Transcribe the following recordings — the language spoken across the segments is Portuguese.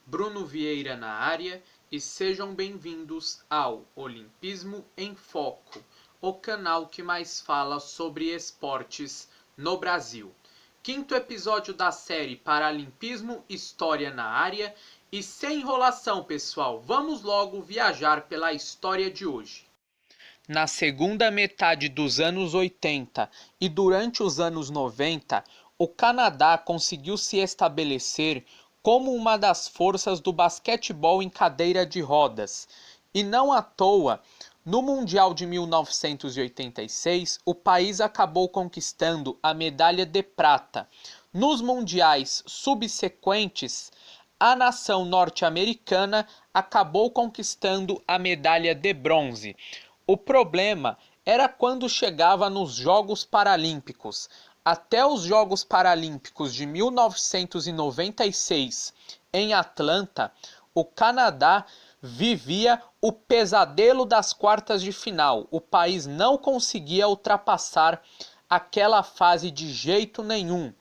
Bruno Vieira na área e sejam bem-vindos ao Olimpismo em Foco, o canal que mais fala sobre esportes no Brasil. Quinto episódio da série Paralimpismo História na área e sem enrolação, pessoal, vamos logo viajar pela história de hoje. Na segunda metade dos anos 80 e durante os anos 90, o Canadá conseguiu se estabelecer como uma das forças do basquetebol em cadeira de rodas. E não à toa, no Mundial de 1986, o país acabou conquistando a medalha de prata. Nos mundiais subsequentes, a nação norte-americana acabou conquistando a medalha de bronze. O problema era quando chegava nos Jogos Paralímpicos. Até os Jogos Paralímpicos de 1996, em Atlanta, o Canadá vivia o pesadelo das quartas de final. O país não conseguia ultrapassar aquela fase de jeito nenhum.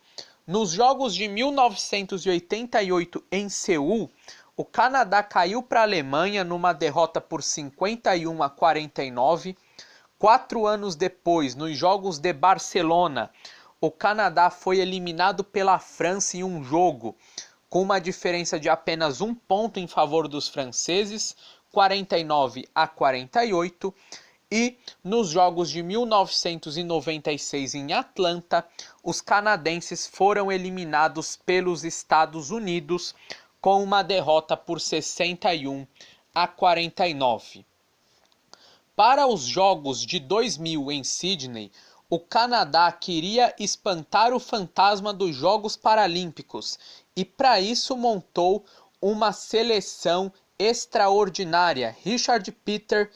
Nos Jogos de 1988 em Seul, o Canadá caiu para a Alemanha numa derrota por 51-49. 4 anos depois, nos Jogos de Barcelona, o Canadá foi eliminado pela França em um jogo, com uma diferença de apenas um ponto em favor dos franceses, 49-48. E nos Jogos de 1996 em Atlanta, os canadenses foram eliminados pelos Estados Unidos com uma derrota por 61-49. Para os Jogos de 2000 em Sydney, o Canadá queria espantar o fantasma dos Jogos Paralímpicos e para isso montou uma seleção extraordinária. Richard Peter,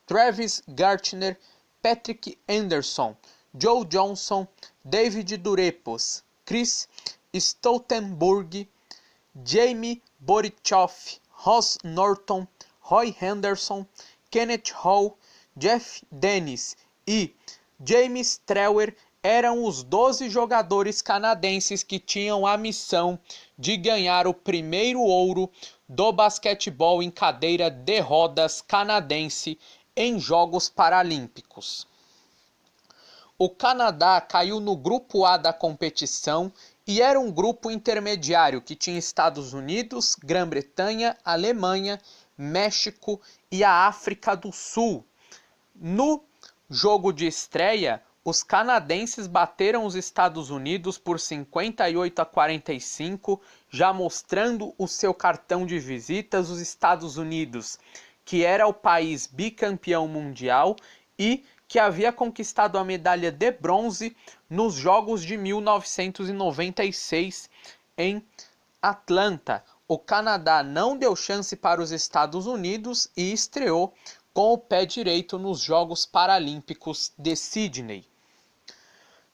Travis Gartner, Patrick Anderson, Joe Johnson, David Durepos, Chris Stoltenburg, Jamie Borichoff, Ross Norton, Roy Henderson, Kenneth Hall, Jeff Dennis e James Treuer eram os 12 jogadores canadenses que tinham a missão de ganhar o primeiro ouro do basquetebol em cadeira de rodas canadense em Jogos Paralímpicos. O Canadá caiu no grupo A da competição e era um grupo intermediário que tinha Estados Unidos, Grã-Bretanha, Alemanha, México e a África do Sul. No jogo de estreia, os canadenses bateram os Estados Unidos por 58-45, já mostrando o seu cartão de visitas. Os Estados Unidos, que era o país bicampeão mundial e que havia conquistado a medalha de bronze nos Jogos de 1996 em Atlanta. O Canadá não deu chance para os Estados Unidos e estreou com o pé direito nos Jogos Paralímpicos de Sydney.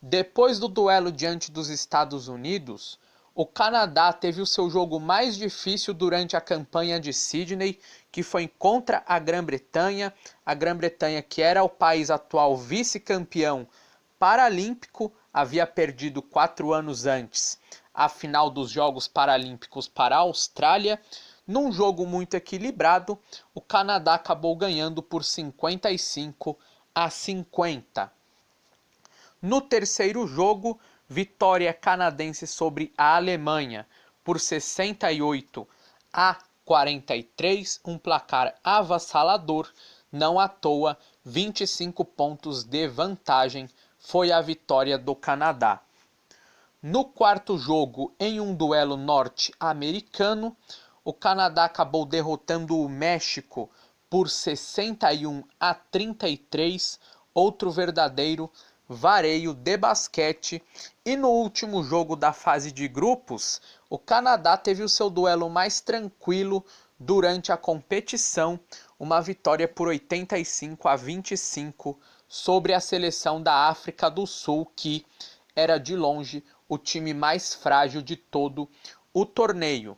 Depois do duelo diante dos Estados Unidos, o Canadá teve o seu jogo mais difícil durante a campanha de Sydney, que foi contra a Grã-Bretanha. A Grã-Bretanha, que era o país atual vice-campeão paralímpico, havia perdido 4 anos antes a final dos Jogos Paralímpicos para a Austrália. Num jogo muito equilibrado, o Canadá acabou ganhando por 55-50. No terceiro jogo, vitória canadense sobre a Alemanha por 68-43, um placar avassalador. Não à toa, 25 pontos de vantagem foi a vitória do Canadá. No quarto jogo, em um duelo norte-americano, o Canadá acabou derrotando o México por 61-33, outro verdadeiro vareio de basquete. E no último jogo da fase de grupos, o Canadá teve o seu duelo mais tranquilo durante a competição, uma vitória por 85-25 sobre a seleção da África do Sul, que era de longe o time mais frágil de todo o torneio.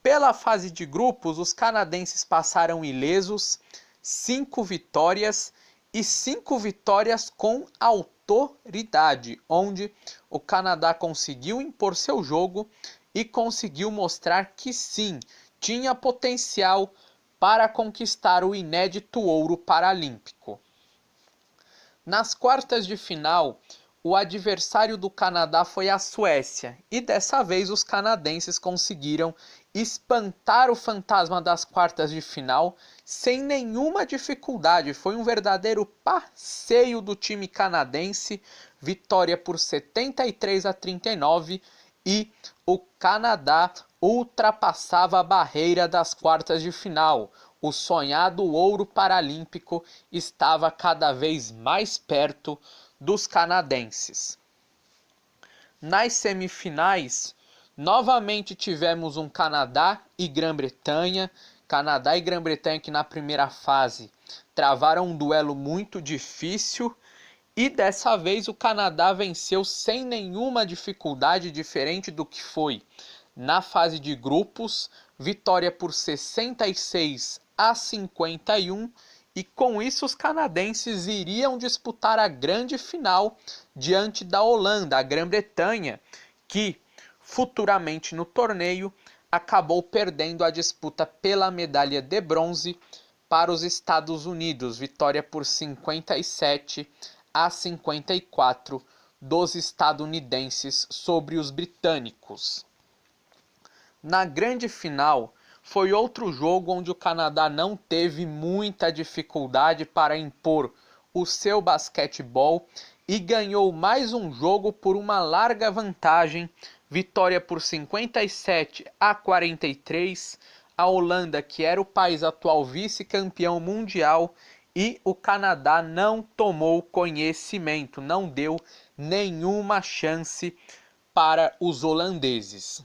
Pela fase de grupos, os canadenses passaram ilesos, 5 vitórias e 5 vitórias com autoridade, onde o Canadá conseguiu impor seu jogo e conseguiu mostrar que sim, tinha potencial para conquistar o inédito ouro paralímpico. Nas quartas de final, o adversário do Canadá foi a Suécia, e dessa vez os canadenses conseguiram espantar o fantasma das quartas de final sem nenhuma dificuldade. Foi um verdadeiro passeio do time canadense, vitória por 73-39, e o Canadá ultrapassava a barreira das quartas de final. O sonhado ouro paralímpico estava cada vez mais perto dos canadenses. Nas semifinais, novamente tivemos um Canadá e Grã-Bretanha. Canadá e Grã-Bretanha que na primeira fase travaram um duelo muito difícil, e dessa vez o Canadá venceu sem nenhuma dificuldade, diferente do que foi na fase de grupos, vitória por 66-51, e com isso os canadenses iriam disputar a grande final diante da Holanda, a Grã-Bretanha, que futuramente no torneio acabou perdendo a disputa pela medalha de bronze para os Estados Unidos, vitória por 57-54 dos estadunidenses sobre os britânicos. Na grande final, foi outro jogo onde o Canadá não teve muita dificuldade para impor o seu basquetebol e ganhou mais um jogo por uma larga vantagem, vitória por 57-43. A Holanda, que era o país atual vice-campeão mundial, e o Canadá não tomou conhecimento, não deu nenhuma chance para os holandeses.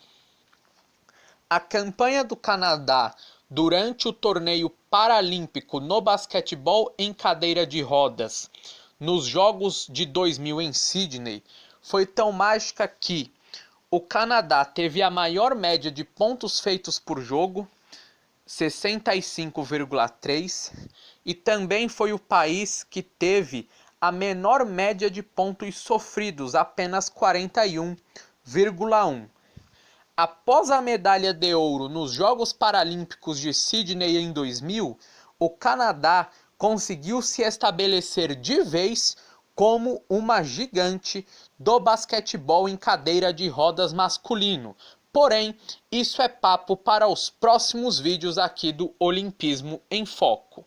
A campanha do Canadá durante o torneio paralímpico no basquetebol em cadeira de rodas nos Jogos de 2000 em Sydney foi tão mágica que o Canadá teve a maior média de pontos feitos por jogo, 65,3, e também foi o país que teve a menor média de pontos sofridos, apenas 41,1. Após a medalha de ouro nos Jogos Paralímpicos de Sydney em 2000, o Canadá conseguiu se estabelecer de vez como uma gigante do basquetebol em cadeira de rodas masculino. Porém, isso é papo para os próximos vídeos aqui do Olimpismo em Foco.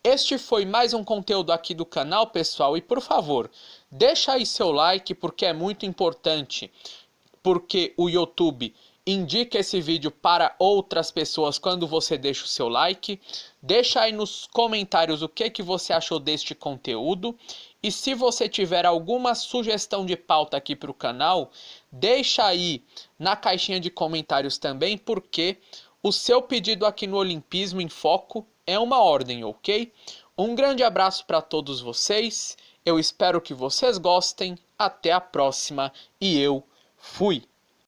Este foi mais um conteúdo aqui do canal, pessoal, e por favor, deixa aí seu like porque é muito importante, porque o YouTube indica esse vídeo para outras pessoas quando você deixa o seu like. Deixa aí nos comentários o que você achou deste conteúdo. E se você tiver alguma sugestão de pauta aqui para o canal, deixa aí na caixinha de comentários também, porque o seu pedido aqui no Olimpismo em Foco é uma ordem, ok? Um grande abraço para todos vocês. Eu espero que vocês gostem. Até a próxima e eu fui!